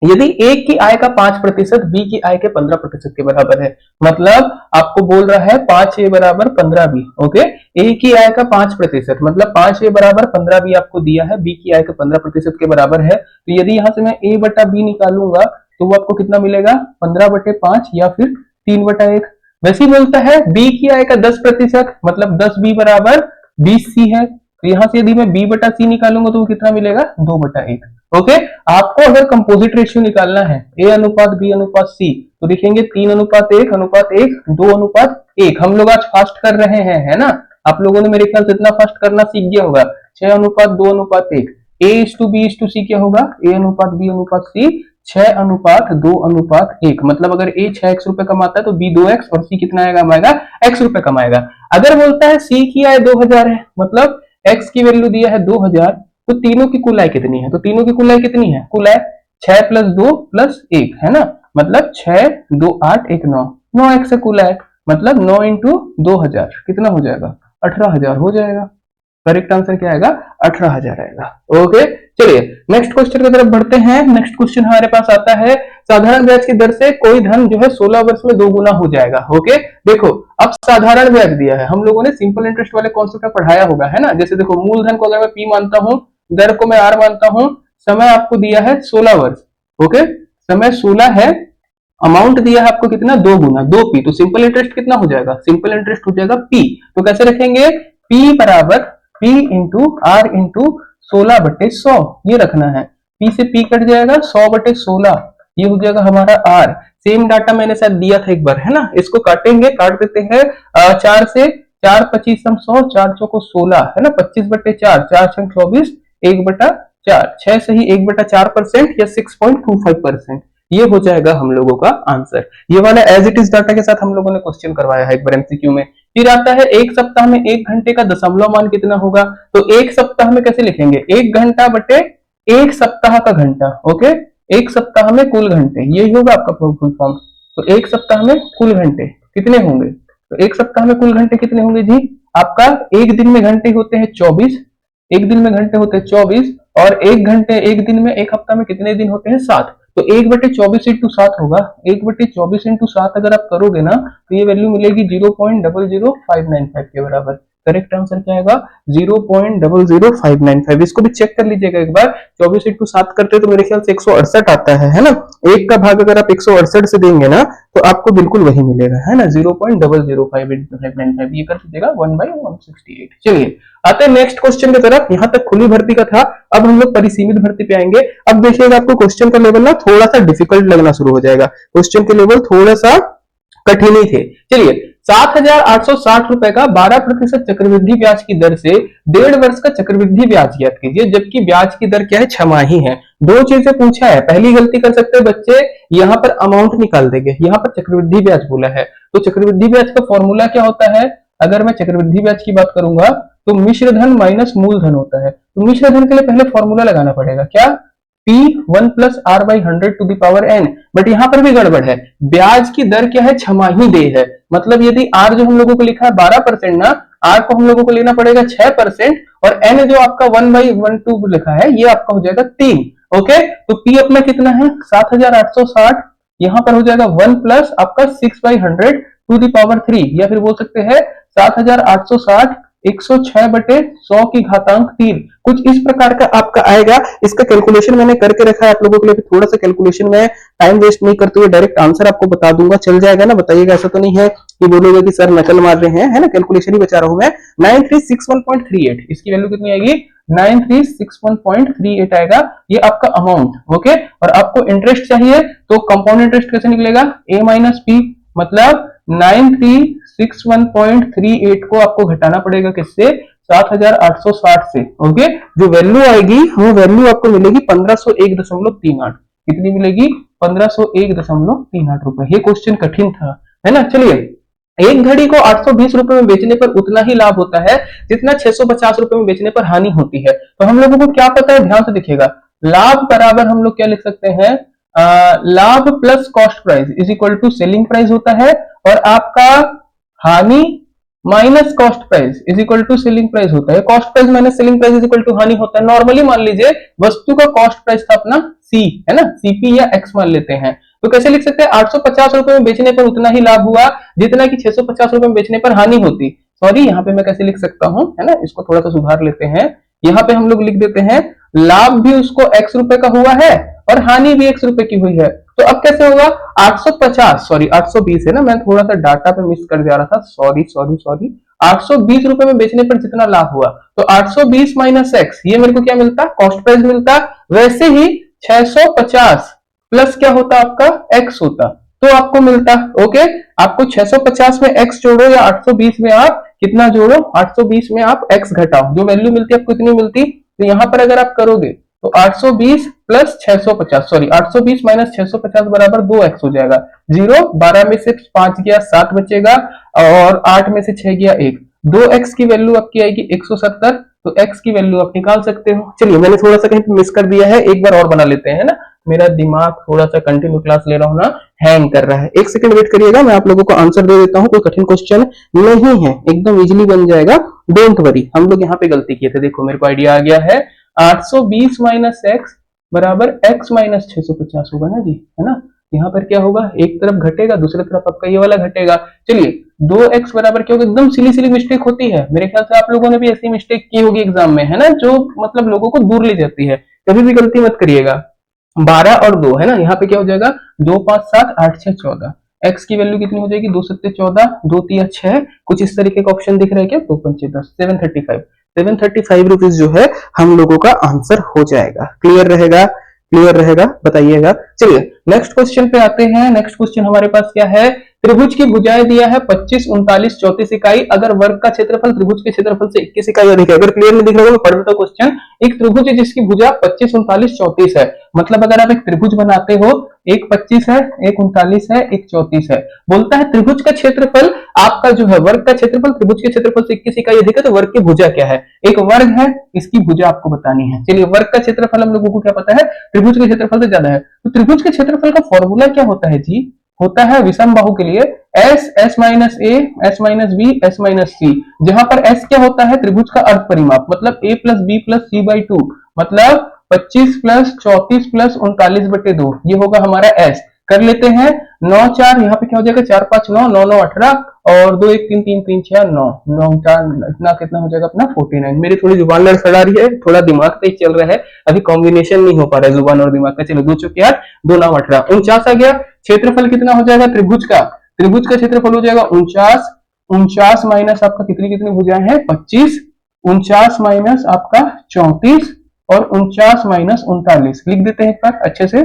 यदि A की आय का 5% B की आय के 15% के बराबर है, मतलब आपको बोल रहा है 5A बराबर 15B। ओके, A की आय का 5%, मतलब 5A बराबर 15B आपको दिया है, B की आय का 15% के बराबर है। तो यदि यहां से मैं A बटा B निकालूंगा तो वो आपको कितना मिलेगा? 15/5 या फिर 3/1। वैसे ही बोलता है B की आय का 10%, मतलब 10B बराबर 20C है। तो यहां से यदि मैं B बटा C निकालूंगा तो वो कितना मिलेगा? 2/1। ओके, आपको अगर कंपोजिट रेशियो निकालना है A अनुपात B अनुपात C, तो लिखेंगे 3:1 अनुपात 1 2:1। हम लोग आज फास्ट कर रहे हैं, है ना, आप लोगों ने मेरे ख्याल से इतना फास्ट करना सीख गया होगा। 6:2:1। A/B/C क्या होगा? A अनुपात B अनुपात C 6:2:1। मतलब अगर A 6x रुपए कमाता है तो B 2x, और C कितना कमाएगा? x रुपए कमाएगा। अगर बोलता है C की आय 2000 है, मतलब x की वैल्यू दिया है 2000, तो तीनों की कुल आय कितनी है? तो तीनों की कुल आय कितनी है? कुल आय 6 + 2 + 1, है ना, मतलब 6 2 8 1 9, 9x से कुल आय, मतलब 9 × 2000 कितना हो जाएगा? 18000 हो जाएगा। करेक्ट आंसर क्या आएगा? 18000 आएगा। ओके, चलिए नेक्स्ट क्वेश्चन की तरफ बढ़ते हैं। नेक्स्ट क्वेश्चन हमारे पास आता है, साधारण ब्याज की दर से कोई धन जो है 16 वर्ष में 2 गुना हो जाएगा। ओके, देखो अब साधारण ब्याज दिया है, हम लोगों ने सिंपल इंटरेस्ट वाले कॉन्सेप्ट में पढ़ाया होगा, है ना। जैसे देखो, मूलधन को अगर मैं P मानता हूं, दर को मैं R मानता हूं, समय आपको दिया है 16 वर्ष। ओके, समय 16 है, अमाउंट दिया है आपको कितना? 2 गुना 2P। तो सिंपल इंटरेस्ट कितना हो जाएगा? सिंपल इंटरेस्ट हो जाएगा P। तो कैसे रखेंगे? P बराबर P इंटू R इंटू 16/100, ये रखना है। P से P कट जाएगा, 100/16, ये हो जाएगा हमारा R। सेम डाटा मैंने शायद दिया था एक बार, है ना। इसको काटेंगे, काट देते हैं 4 से, 4 25 100, 4 चौको 16, है ना, 25/4, 4 छंग 24, 1/4, 6 से ही 1/4% या 6.25%, ये हो जाएगा हम लोगों का आंसर। ये वाला एज इट इज डाटा के साथ हम लोगों ने क्वेश्चन करवाया है एक बार MCQ में, फिर आता है एक सप्ताह में एक घंटे का दशमलव मान कितना होगा, तो एक सप्ताह में कैसे लिखेंगे, एक घंटा बटे एक सप्ताह का घंटा, ओके, एक सप्ताह में कुल घंटे, यही होगा आपका फुल फॉर्म। तो एक सप्ताह में कुल घंटे कितने होंगे, तो एक सप्ताह में कुल घंटे कितने होंगे जी, आपका एक दिन में घंटे होते हैं 24, एक दिन में घंटे होते हैं 24, और एक घंटे एक दिन में, एक हफ्ता में कितने दिन होते हैं 7, तो 1/24 इंटू 7 होगा, 1/24 इंटू 7 अगर आप करोगे ना तो ये वैल्यू मिलेगी 0.00595 के बराबर। करेक्ट आंसर क्या आएगा, 0.00595। इसको भी चेक कर लीजिएगा एक बार, 24 इंटू 7 करते तो मेरे ख्याल से 168 आता है ना, एक का भाग अगर आप 168 से देंगे ना तो आपको बिल्कुल वही मिलेगा, है ना, 0.00595 ये कर दीजिएगा 1/168। चलिए आते हैं नेक्स्ट क्वेश्चन की तरफ। यहाँ तक खुली भर्ती का था, अब हम लोग परिसीमित भर्ती पे आएंगे। अब देखिएगा आपको क्वेश्चन का लेवल ना थोड़ा सा डिफिकल्ट लगना शुरू हो जाएगा, क्वेश्चन के लेवल थोड़ा सा कठिन ही थे। चलिए 7,860 रुपए का 12% चक्रवृद्धि ब्याज की दर से 1.5 वर्ष का चक्रवृद्धि ब्याज ज्ञात कीजिए, जबकि ब्याज की दर क्या है, छमाही है। दो चीजें पूछा है, पहली गलती कर सकते हैं बच्चे, यहाँ पर अमाउंट निकाल देंगे, यहाँ पर चक्रवृद्धि ब्याज बोला है, तो चक्रवृद्धि ब्याज का फॉर्मूला क्या होता है, अगर मैं चक्रवृद्धि ब्याज की बात करूंगा तो मिश्र धन माइनस मूलधन होता है। तो मिश्र धन के लिए पहले फॉर्मूला लगाना पड़ेगा, क्या, P1 plus R by 100 to the power n। But यहाँ पर भी गड़बड़ है, ब्याज की दर क्या है, छमाही दे है, मतलब यदि r जो हम लोगों को लिखा है 12% ना, r को हम लोगों को लेना पड़ेगा 6%, और n जो आपका 1/12 लिखा है ये आपका हो जाएगा 3। ओके, तो P अपना कितना है 7,860, यहाँ पर हो जाएगा 1 प्लस आपका 6/100 टू दी पावर 3, या फिर बोल सकते हैं 7,860 106/100 की घातांक 3, कुछ इस प्रकार का आपका आएगा। इसका कैलकुलेशन मैंने करके रखा है आप लोगों के लिए, थोड़ा सा कैलकुलेशन में टाइम वेस्ट नहीं करते हुए डायरेक्ट आंसर आपको बता दूंगा, चल जाएगा ना, बताइएगा, ऐसा तो नहीं है कि बोलोगे कि सर नकल मार रहे हैं, है ना, कैलकुलेशन ही बचा रहा हूं मैं। 9361.38 इसकी वैल्यू कितनी आएगी, 9361.38 आएगा, ये आपका अमाउंट। ओके, और आपको इंटरेस्ट चाहिए तो कंपाउंड इंटरेस्ट कैसे निकलेगा, a माइनस पी, मतलब 9361.38 को आपको घटाना पड़ेगा किससे, 7,860 से। ओके, जो वैल्यू आएगी वो वैल्यू आपको मिलेगी 1501.38, कितनी मिलेगी, 1501.38 रुपए। ये क्वेश्चन कठिन था, है ना। चलिए, एक घड़ी को 820 रुपए में बेचने पर उतना ही लाभ होता है जितना 650 रुपए में बेचने पर हानि होती है। तो हम लोगों को क्या पता है, ध्यान से देखिएगा, लाभ बराबर हम लोग क्या लिख सकते हैं, लाभ plus cost price is equal to selling price होता है, और आपका हानि minus cost price is equal to selling price होता है। Cost price minus selling price is equal to हानि होता है। नॉर्मली मान लीजिए वस्तु का कॉस्ट प्राइस था अपना सी, है ना, सीपी या एक्स मान लेते हैं, तो कैसे लिख सकते हैं, 850 रुपए में बेचने पर उतना ही लाभ हुआ जितना कि 650 रुपए में बेचने पर हानि होती। सॉरी, यहाँ पे मैं कैसे लिख सकता हूं, है ना, इसको थोड़ा सा सुधार लेते हैं। यहाँ पे हम लोग लिख देते हैं लाभ भी उसको x रुपए का हुआ है और हानि भी x रुपए की हुई है। तो अब कैसे होगा, 850 सॉरी 820 है ना, मैं थोड़ा सा डाटा पे मिस कर जा रहा था, सॉरी 820 रुपए में बेचने पर जितना लाभ हुआ, तो 820 माइनस एक्स, ये मेरे को क्या मिलता, कॉस्ट प्राइस मिलता। वैसे ही 650 प्लस क्या होता आपका, एक्स होता, तो आपको मिलता। ओके, आपको 650 में एक्स जोड़ो या 820 में आप कितना जोड़ो, 820 में आप एक्स घटाओ, जो वैल्यू मिलती है आपको कितनी मिलती। तो यहां पर अगर आप करोगे तो 820 प्लस 650 सॉरी 820 माइनस 650 बराबर 2x हो जाएगा। 0 12 में से 5 गया 7 बचेगा, और 8 में से 6 गया 1, 2x की वैल्यू आपकी आएगी 170, तो x की वैल्यू आप निकाल सकते हो। चलिए, मैंने थोड़ा सा कहीं मिस कर दिया है, एक बार और बना लेते हैं, ना, मेरा दिमाग थोड़ा सा कंटिन्यू क्लास ले रहा हूं ना, हैंग कर रहा है। एक सेकंड वेट करिएगा, मैं आप लोगों को आंसर दे देता हूं, कोई कठिन क्वेश्चन नहीं है, एकदम इजीली बन जाएगा, डोंट वरी। हम लोग यहाँ पे गलती किए थे, देखो मेरे को आइडिया आ गया है, 820 माइनस एक्स बराबर x माइनस 650 होगा ना जी, है ना। यहाँ पर क्या होगा, एक तरफ घटेगा, दूसरी तरफ आपका ये वाला घटेगा। चलिए, 2x बराबर क्या होगा, एकदम सिली मिस्टेक होती है, मेरे ख्याल से आप लोगों ने भी ऐसी मिस्टेक की होगी एग्जाम में, है ना, जो मतलब लोगों को दूर ले जाती है, कभी भी गलती मत करिएगा। 12 और 2 है ना, यहाँ पे क्या हो जाएगा, 2 5 7 8 6 14, x की वैल्यू कितनी हो जाएगी, 2 7 14, 2 3 6, कुछ इस तरीके का ऑप्शन दिख रहा है क्या, 2 5 10, 735 रुपीज जो है हम लोगों का आंसर हो जाएगा। क्लियर रहेगा, बताइएगा। चलिए नेक्स्ट क्वेश्चन पे आते हैं। नेक्स्ट क्वेश्चन हमारे पास क्या है, त्रिभुज की भुजाएं दिया है 25, 39, 34 इकाई। अगर वर्ग का क्षेत्रफल त्रिभुज के क्षेत्रफल से 21 इकाई अधिक है। अगर क्लियर नहीं दिख रहा हो मैं पढ़ देता हूं क्वेश्चन। एक त्रिभुज है जिसकी भुजा 25, 39, 34 है। मतलब अगर आप एक त्रिभुज बनाते हो, एक 25 है, एक 39 है, एक 34 है। बोलता है त्रिभुज का क्षेत्रफल आपका जो है, वर्ग का क्षेत्रफल त्रिभुज के क्षेत्रफल से 21 इकाई अधिक है, तो वर्ग की भुजा क्या है? एक वर्ग है, इसकी भुजा आपको बतानी है। चलिए, वर्ग का क्षेत्रफल हम लोगों को क्या पता है? त्रिभुज के क्षेत्रफल से ज्यादा है। तो त्रिभुज के क्षेत्रफल का फॉर्मूला क्या होता है जी? होता है विषम बाहु के लिए s, s minus a, s minus b, s minus c. जहां पर एस क्या होता है? त्रिभुज का अर्ध परिमाप, मतलब a plus B plus c by 2, मतलब 25 प्लस 34 प्लस 39/2, ये होगा हमारा एस। कर लेते हैं 9 4, यहाँ पे क्या हो जाएगा? 4 5 9, 9 9 18 और 2 1 3 3 3 6 9 9 4, इतना कितना हो जाएगा अपना 49। मेरी थोड़ी जुबान लड़खड़ा रही है, थोड़ा दिमाग तेज चल रहा है, अभी कॉम्बिनेशन नहीं हो पा रहा है जुबान और दिमाग का। चलो 2 चौके 8, 2 9 18, 49 आ गया। क्षेत्रफल कितना हो जाएगा त्रिभुज का? त्रिभुज का क्षेत्रफल हो जाएगा 49। 49 माइनस आपका कितनी कितनी भुजाएं हैं? 25। 49 माइनस आपका 34 और 49 माइनस 39 लिख देते हैं एक बार अच्छे से,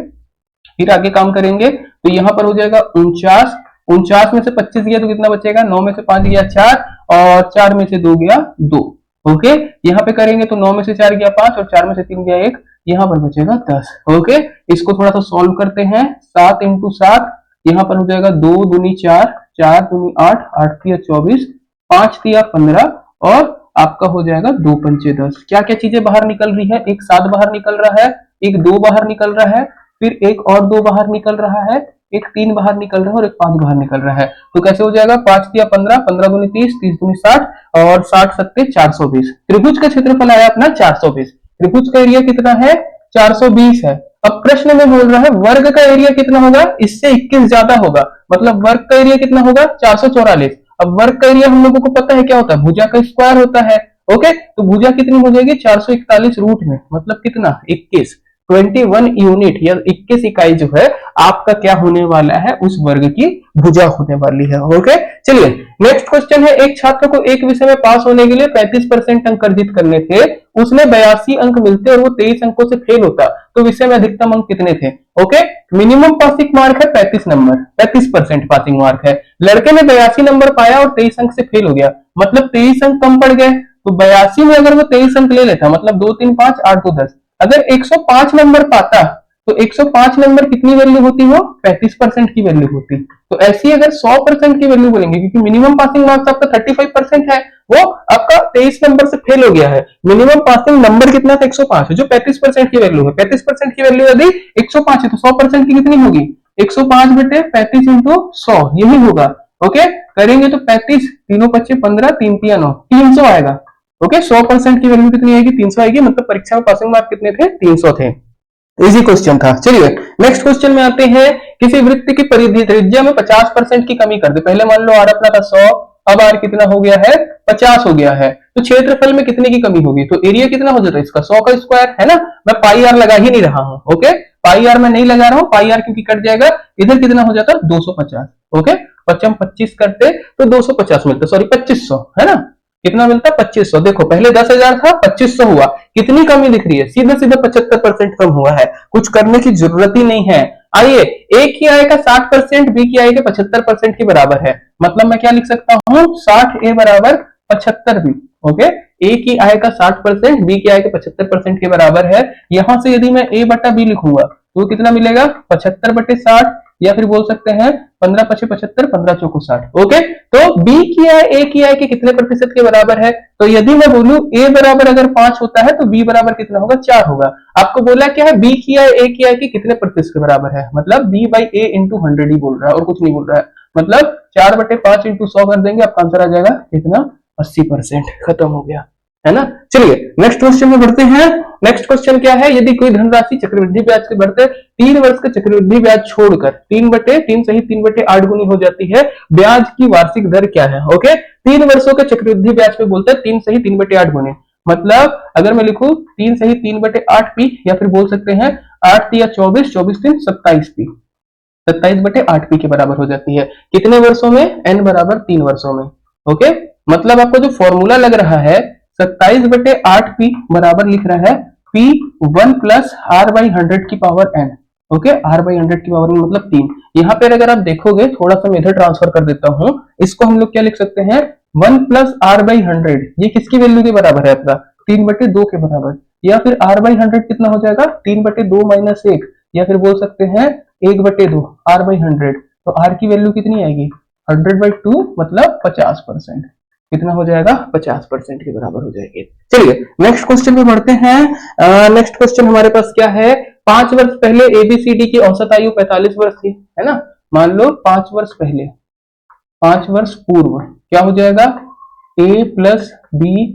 फिर आगे काम करेंगे। तो यहाँ पर हो जाएगा 49। 49 में से 25 गया तो कितना बचेगा? 9 में से 5 गया 4 और 4 में से 2 गया 2। ओके, यहाँ पे करेंगे तो 9 में से 4 गया 5 और 4 में से 3 गया 1, यहाँ पर बचेगा 10। ओके, इसको थोड़ा सा सॉल्व करते हैं। 7 इंटू 7, यहाँ पर हो जाएगा 2 दूनी 4, 4 दूनी 8, 8 तिया 24, 5 तिया 15 और आपका हो जाएगा 2 पंचे 10। क्या क्या चीजें बाहर निकल रही है? एक 7 बाहर निकल रहा है, एक 2 बाहर निकल रहा है, फिर एक और 2 बाहर निकल रहा है, एक 3 बाहर निकल रहा है और एक 5 बाहर निकल रहा है। तो कैसे हो जाएगा? 5 तिया 15, 15 दूनी 30, 30 दूनी 60 और 60 सत्ते 420। त्रिभुज का क्षेत्रफल आया अपना 420। त्रिभुज का एरिया कितना है? 420 है। अब प्रश्न में बोल रहा है वर्ग का एरिया कितना होगा? इससे 21 ज्यादा होगा, मतलब वर्ग का एरिया कितना होगा? 444। अब वर्ग का एरिया हम लोगों को पता है क्या होता है? भुजा का स्क्वायर होता है। ओके, तो भुजा कितनी हो जाएगी? 441 रूट में, मतलब कितना? 21। 21 यूनिट या 21 इकाई जो है आपका क्या होने वाला है? उस वर्ग की भुजा होने वाली है। ओके, चलिए नेक्स्ट क्वेश्चन है। एक छात्र को एक विषय में पास होने के लिए 35% अंक अर्जित करने थे, उसने 82 अंक मिलते और वो 23 अंकों से फेल होता, तो विषय में अधिकतम अंक कितने थे? ओके, मिनिमम पासिंग मार्क है 35 नंबर, 35% पासिंग मार्क है। लड़के ने 82 नंबर पाया और 23 अंक से फेल हो गया, मतलब 23 अंक कम पड़ गए। तो 82 में अगर वो 23 अंक ले लेता, मतलब 2 3 5 8 2 10, अगर 105 नंबर पाता तो 105 नंबर कितनी वैल्यू होती? वो 35% की वैल्यू होती। तो ऐसी अगर 100% की वैल्यू बोलेंगे, क्योंकि मिनिमम पासिंग मार्क्स आपका 35% है, वो आपका 23 नंबर से फेल हो गया है। मिनिमम पासिंग नंबर कितना था? 105, जो 35% की वैल्यू है। 35% की वैल्यू यदि 105 है तो 100% की कितनी होगी? 105 बटे 35 इंटू 100, यही होगा। ओके, करेंगे तो 35 तीनों 25 15 3 तिया 9, 300 आएगा। ओके, 100% की वैल्यू कितनी आएगी? 300 आएगी, मतलब परीक्षा में पासिंग मार्क कितने थे? 300 थे। इजी क्वेश्चन था। चलिए नेक्स्ट क्वेश्चन में आते हैं। किसी वृत्त की परिधि त्रिज्या में 50% की कमी कर दे। पहले मान लो आर अपना था 100, अब आर कितना हो गया है? 50 हो गया है। तो क्षेत्रफल में कितने की कमी होगी? तो एरिया कितना हो जाता है इसका? 100 का स्क्वायर है ना। मैं पाई आर लगा ही नहीं रहा हूं। ओके, पाई आर मैं नहीं लगा रहा हूं, पाई आर क्योंकि कट जाएगा। इधर कितना हो जाता? 250। ओके, 25 करते तो 250 मिलता, सॉरी 2500 है ना। कितना मिलता? 2500। देखो पहले 10,000 था, 2500 हुआ। कितनी कमी दिख रही है? सीधे सीधे 75% कम हुआ है, कुछ करने की जरूरत ही नहीं है। आइए, ए की आय का 60% बी की आय के 75% के बराबर है, मतलब मैं क्या लिख सकता हूं? 60 ए बराबर 75 बी। ओके, ए की आय का 60% बी की आय के 75% के बराबर है। यहां से यदि मैं ए बटा बी लिखूंगा तो कितना मिलेगा? 75 बटे 60, या फिर बोल सकते हैं 15 पचे 75, 15 चौको 60। ओके, तो बी की आय ए की आय के कितने प्रतिशत के बराबर है? तो यदि मैं बोलूं ए बराबर अगर 5 होता है तो बी बराबर कितना होगा? 4 होगा। आपको बोला क्या है? बी की आय ए की आय के कितने प्रतिशत के बराबर है, मतलब बी बाई ए इंटू 100 ही बोल रहा है और कुछ नहीं बोल रहा है। मतलब 4 बटे 5 इंटू 100 कर देंगे, आपका आंसर आ जाएगा कितना? 80%। खत्म हो गया, है ना। चलिए नेक्स्ट क्वेश्चन में बढ़ते हैं। नेक्स्ट क्वेश्चन क्या है? यदि कोई धनराशि चक्रवृद्धि ब्याज के बढ़ते 3 वर्ष का चक्रवृद्धि ब्याज छोड़कर 3 सही 3/8 गुनी हो जाती है, ब्याज की वार्षिक दर क्या है? ओके, 3 वर्षों के चक्रवृद्धि ब्याज पे बोलते हैं 3 सही 3/8 गुनी। मतलब अगर मैं लिखूं 3 सही 3/8 पी, या फिर बोल सकते हैं 8 या 24, 24 3 27 पी, 27/8 पी के बराबर हो जाती है। कितने वर्षों में? n बराबर 3 वर्षों में। ओके, मतलब आपको जो फॉर्मूला लग रहा है 27/8 पी बराबर लिख रहा है P1 प्लस R/100 की power n। Okay, r by 100 की पावर में मतलब 3। यहाँ पर अगर आप देखोगे, थोड़ा सा मैं इधर ट्रांसफर कर देता हूँ, इसको हम लोग क्या लिख सकते हैं, 1 प्लस r बाई 100, ये किसकी वैल्यू के बराबर है आपका, 3/2 के बराबर, या फिर r बाई 100 कितना हो जाएगा, 3/2 माइनस 1, या फिर बोल सकते हैं 1/2 r बाई 100। तो r की वैल्यू कितनी आएगी, 100/2 मतलब 50%, कितना हो जाएगा, 50% के बराबर हो जाएगी। चलिए नेक्स्ट क्वेश्चन पे बढ़ते हैं। नेक्स्ट क्वेश्चन हमारे पास क्या है, 5 वर्ष पहले एबीसीडी की औसत आयु 45 वर्ष थी, है ना। मान लो 5 वर्ष पहले, 5 वर्ष पूर्व क्या हो जाएगा, a plus B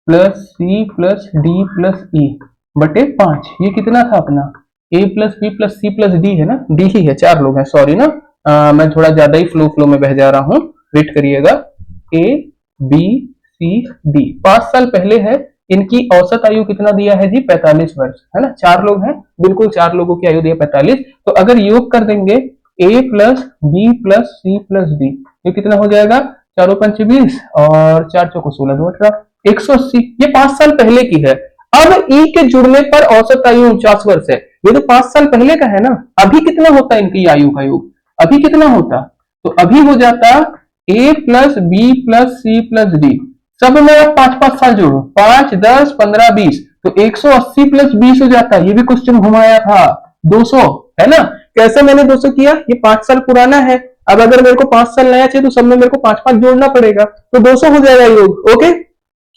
plus C plus d plus ई बटे 5, ये कितना था अपना, a plus B plus C plus d है ना, डी ही है, 4 लोग हैं, सॉरी ना, मैं थोड़ा ज्यादा ही फ्लो में बह जा रहा हूँ, वेट करिएगा। a बी सी डी 5 साल पहले है, इनकी औसत आयु कितना दिया है जी, 45 वर्ष, है ना, 4 लोग हैं, बिल्कुल 4 लोगों की आयु दिया 45। तो अगर योग कर देंगे a plus B plus C plus D, ये कितना हो जाएगा, 4 5 20 और 4 चौको 16 2 18, 180, ये 5 साल पहले की है। अब ई के जुड़ने पर औसत आयु 49 वर्ष है, ये तो 5 साल पहले का है ना। अभी कितना होता है इनकी आयु का योग, अभी कितना होता, तो अभी हो जाता a plus B plus C plus D, सब में आप 5-5 साल जोड़ो, 5 10 15 20, तो 180 प्लस 20 हो जाता है। ये भी क्वेश्चन घुमाया था 200, है ना। कैसे मैंने 200 किया, ये 5 साल पुराना है, अब अगर मेरे को 5 साल नया चाहिए तो सब में मेरे को 5-5 जोड़ना पड़ेगा, तो 200 हो जाएगा योग। ओके,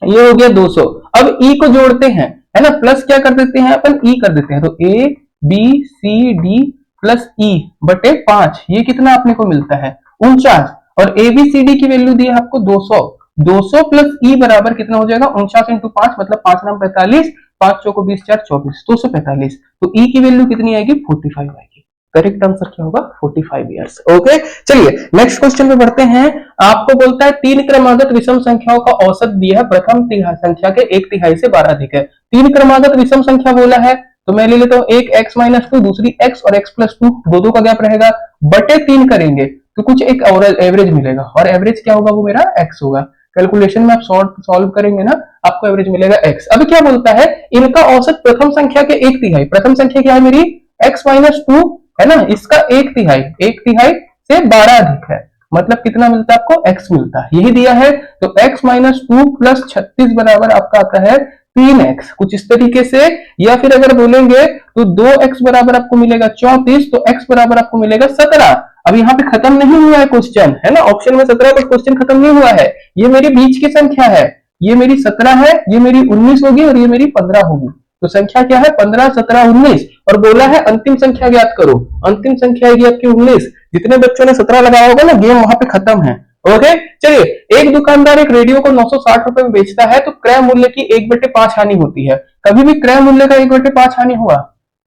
ये हो गया 200। अब ई को जोड़ते हैं, है ना, प्लस क्या कर देते हैं अपन, ई कर देते हैं, तो A B C D plus ई बटे 5, ये कितना अपने को मिलता है, 49। और ए बी सी डी की वैल्यू दी है आपको 200, 200 प्लस ई बराबर कितना हो जाएगा, 49 इंटू 5 मतलब 5 नाम 45, 5 चौको 20 4 24, 245। तो ई की वैल्यू कितनी आएगी, 45 आएगी। करेक्ट आंसर क्या होगा, 45 इयर्स। ओके, चलिए नेक्स्ट क्वेश्चन पे बढ़ते हैं। आपको बोलता है 3 क्रमागत विषम संख्याओं का औसत दिया है, प्रथम संख्या के 1/3 से 12 अधिक है। 3 क्रमागत विषम संख्या बोला है, तो मैं ले लेता हूं, एक x माइनस 2, दूसरी x और x प्लस 2, दो का गैप रहेगा, बटे 3 करेंगे तो कुछ एक एवरेज मिलेगा, और एवरेज क्या होगा, वो मेरा x होगा। कैलकुलेशन में आप सॉल्व करेंगे ना, आपको एवरेज मिलेगा x। अभी क्या बोलता है, इनका औसत प्रथम संख्या के 1/3, प्रथम संख्या क्या है मेरी, x माइनस 2, है ना, इसका 1/3 से 12 अधिक है, मतलब कितना मिलता है आपको, x मिलता है, यही दिया है। तो x माइनस 2 प्लस 36 बराबर आपका आता है 3x, कुछ इस तरीके से। या फिर अगर बोलेंगे तो 2x बराबर आपको मिलेगा 34, तो x बराबर आपको मिलेगा 17। अब यहाँ पे खत्म नहीं हुआ है क्वेश्चन, है ना, ऑप्शन में 17 का क्वेश्चन खत्म नहीं हुआ है, ये मेरी बीच की संख्या है, ये मेरी 17 है, ये मेरी 19 होगी और ये मेरी 15 होगी। तो संख्या क्या है, 15 17 19, और बोला है अंतिम संख्या ज्ञात करो, अंतिम संख्या आएगी आपकी 19। जितने बच्चों ने 17 लगाया होगा ना, गेम वहां पे खत्म है। ओके, चलिए, एक दुकानदार एक रेडियो को 960 रुपए में बेचता है, तो क्रय मूल्य की 1/5 हानि होती है। कभी भी क्रय मूल्य का 1/5 हानि हुआ,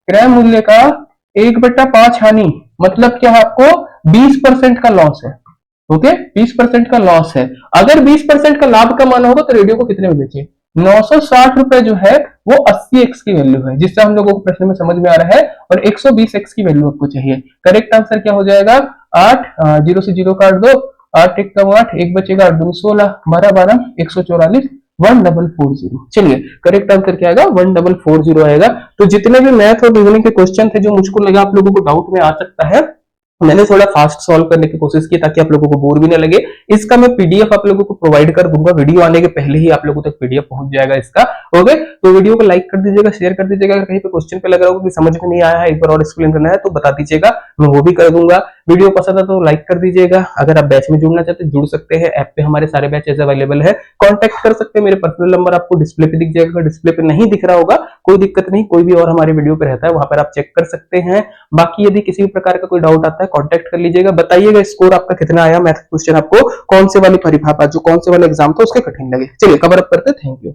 क्रय मूल्य का 1/5 हानि मतलब क्या है, आपको 20% का लॉस है। ओके, 20% का लॉस है। अगर 20% का लाभ का माना होगा तो रेडियो को कितने में बेचे, 960 रुपए जो है वो 80x की वैल्यू है, जिससे हम लोगों को प्रश्न में समझ में आ रहा है, और 120x की वैल्यू आपको चाहिए। करेक्ट आंसर क्या हो जाएगा, 8, 0 से 0 काट दो, 8 1 8, 1 बचेगा, 8 2 16, 12 12, 144, 1440। चलिए करेक्ट आंसर क्या आएगा, 1440 आएगा। तो जितने भी मैथ और रीजनिंग के क्वेश्चन थे जो मुझको लगा आप लोगों को डाउट में आ सकता है, मैंने थोड़ा फास्ट सॉल्व करने की कोशिश की ताकि आप लोगों को बोर भी ना लगे। इसका मैं पीडीएफ आप लोगों को प्रोवाइड कर दूंगा, वीडियो आने के पहले ही आप लोगों तक पीडीएफ पहुंच जाएगा इसका। ओके, तो वीडियो को लाइक कर दीजिएगा, शेयर कर दीजिएगा। कहीं पे क्वेश्चन पे लग रहा होगा कि समझ में नहीं आया है, एक बार और एक्सप्लेन करना है तो बता दीजिएगा, मैं वो भी कर दूंगा। वीडियो पसंद है तो लाइक कर दीजिएगा। अगर आप बैच में जुड़ना चाहते हैं जुड़ सकते हैं, ऐप पे हमारे सारे बैचेस अवेलेबल है, कॉन्टैक्ट कर सकते हैं। मेरे पर्सनल नंबर आपको डिस्प्ले पे दिख जाएगा, डिस्प्ले पे नहीं दिख रहा होगा कोई दिक्कत नहीं, कोई भी और हमारे वीडियो पे रहता है, वहां पर आप चेक कर सकते हैं। बाकी यदि किसी भी प्रकार का कोई डाउट आता है कॉन्टैक्ट कर लीजिएगा। बताइएगा स्कोर आपका कितना आया, मैथ क्वेश्चन आपको कौन से वाली परीक्षा जो कौन से वाला एग्जाम था उसके कठिन लगे। चलिए कवर अप करते हैं, थैंक यू।